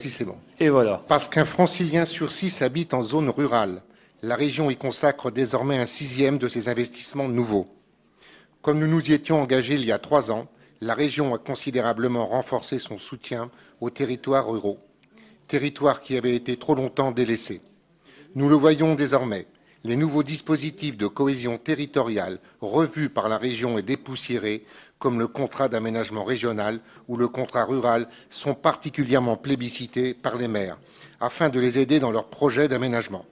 Si c'est bon. Et voilà. Parce qu'un Francilien sur 6 habite en zone rurale, la région y consacre désormais un sixième de ses investissements nouveaux. Comme nous nous y étions engagés il y a 3 ans, la région a considérablement renforcé son soutien aux territoires ruraux, territoires qui avaient été trop longtemps délaissés. Nous le voyons désormais, les nouveaux dispositifs de cohésion territoriale revus par la région et dépoussiérés, comme le contrat d'aménagement régional ou le contrat rural, sont particulièrement plébiscités par les maires, afin de les aider dans leurs projets d'aménagement.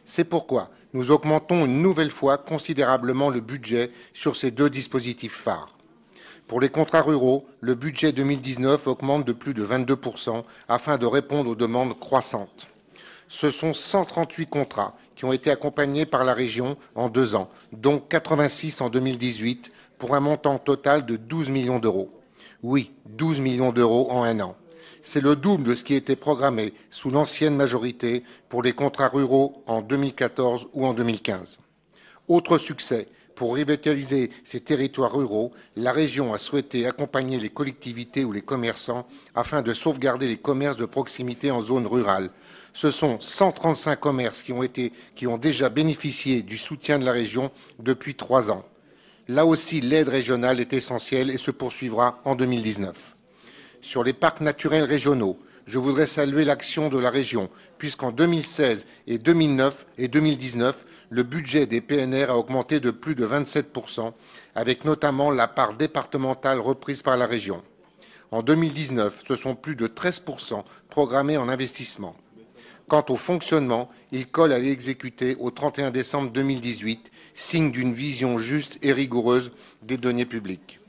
C'est pourquoi nous augmentons une nouvelle fois considérablement le budget sur ces deux dispositifs phares. Pour les contrats ruraux, le budget 2019 augmente de plus de 22% afin de répondre aux demandes croissantes. Ce sont 138 contrats qui ont été accompagnés par la région en 2 ans, dont 86 en 2018, pour un montant total de 12 millions d'euros. Oui, 12 millions d'euros en 1 an. C'est le double de ce qui était programmé sous l'ancienne majorité pour les contrats ruraux en 2014 ou en 2015. Autre succès, pour revitaliser ces territoires ruraux, la région a souhaité accompagner les collectivités ou les commerçants afin de sauvegarder les commerces de proximité en zone rurale. Ce sont 135 commerces qui ont déjà bénéficié du soutien de la région depuis 3 ans. Là aussi, l'aide régionale est essentielle et se poursuivra en 2019. Sur les parcs naturels régionaux, je voudrais saluer l'action de la région, puisqu'en 2016 et 2019, le budget des PNR a augmenté de plus de 27%, avec notamment la part départementale reprise par la région. En 2019, ce sont plus de 13% programmés en investissement. Quant au fonctionnement, il colle à l'exécuter au 31 décembre 2018, signe d'une vision juste et rigoureuse des deniers publics.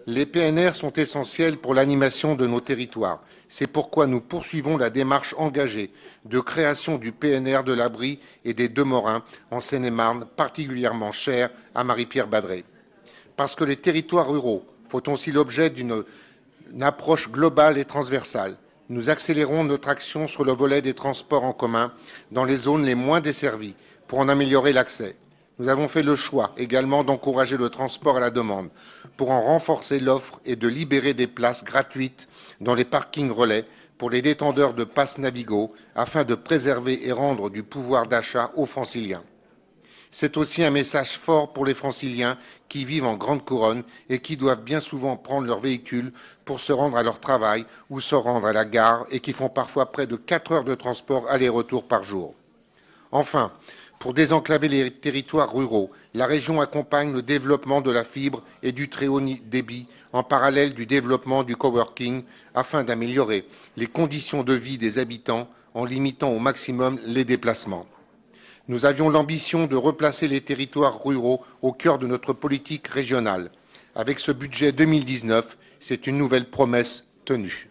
Les PNR sont essentiels pour l'animation de nos territoires. C'est pourquoi nous poursuivons la démarche engagée de création du PNR de la Brie et des Deux-Morins en Seine-et-Marne, particulièrement cher à Marie-Pierre Badré. Parce que les territoires ruraux font aussi l'objet d'une approche globale et transversale. Nous accélérons notre action sur le volet des transports en commun dans les zones les moins desservies pour en améliorer l'accès. Nous avons fait le choix également d'encourager le transport à la demande pour en renforcer l'offre et de libérer des places gratuites dans les parkings relais pour les détenteurs de passes Navigo afin de préserver et rendre du pouvoir d'achat aux Franciliens. C'est aussi un message fort pour les Franciliens qui vivent en grande couronne et qui doivent bien souvent prendre leur véhicule pour se rendre à leur travail ou se rendre à la gare et qui font parfois près de 4 heures de transport aller-retour par jour. Enfin, pour désenclaver les territoires ruraux, la région accompagne le développement de la fibre et du très haut débit en parallèle du développement du coworking afin d'améliorer les conditions de vie des habitants en limitant au maximum les déplacements. Nous avions l'ambition de replacer les territoires ruraux au cœur de notre politique régionale. Avec ce budget 2019, c'est une nouvelle promesse tenue.